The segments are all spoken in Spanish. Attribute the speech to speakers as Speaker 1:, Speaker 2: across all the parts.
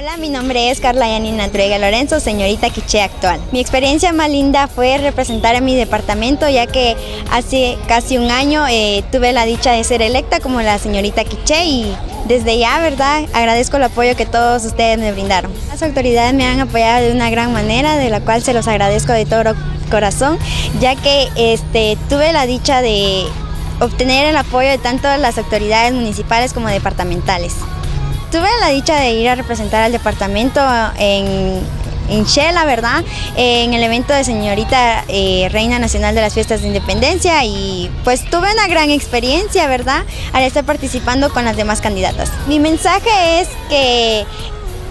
Speaker 1: Hola, mi nombre es Carla Yanina Truega Lorenzo, señorita Quiché actual. Mi experiencia más linda fue representar a mi departamento, ya que hace casi un año tuve la dicha de ser electa como la señorita Quiché y desde ya, ¿verdad?, agradezco el apoyo que todos ustedes me brindaron. Las autoridades me han apoyado de una gran manera, de la cual se los agradezco de todo corazón, ya que tuve la dicha de obtener el apoyo de tanto las autoridades municipales como departamentales. Tuve la dicha de ir a representar al departamento en Xela, ¿verdad?, en el evento de señorita Reina Nacional de las Fiestas de Independencia, y pues tuve una gran experiencia, ¿verdad?, al estar participando con las demás candidatas. Mi mensaje es que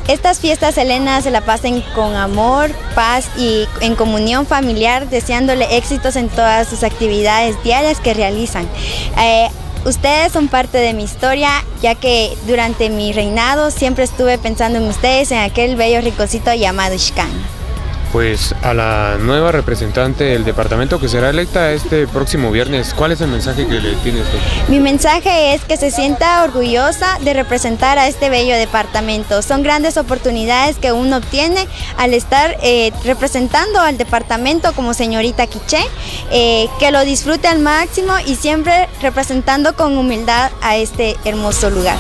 Speaker 1: estas fiestas helenas se la pasen con amor, paz y en comunión familiar, deseándole éxitos en todas sus actividades diarias que realizan. Ustedes son parte de mi historia, ya que durante mi reinado siempre estuve pensando en ustedes, en aquel bello rinconcito llamado Ixcán.
Speaker 2: Pues a la nueva representante del departamento que será electa este próximo viernes, ¿cuál es el mensaje que le tiene usted?
Speaker 1: Mi mensaje es que se sienta orgullosa de representar a este bello departamento. Son grandes oportunidades que uno obtiene al estar representando al departamento como señorita Quiché, que lo disfrute al máximo y siempre representando con humildad a este hermoso lugar.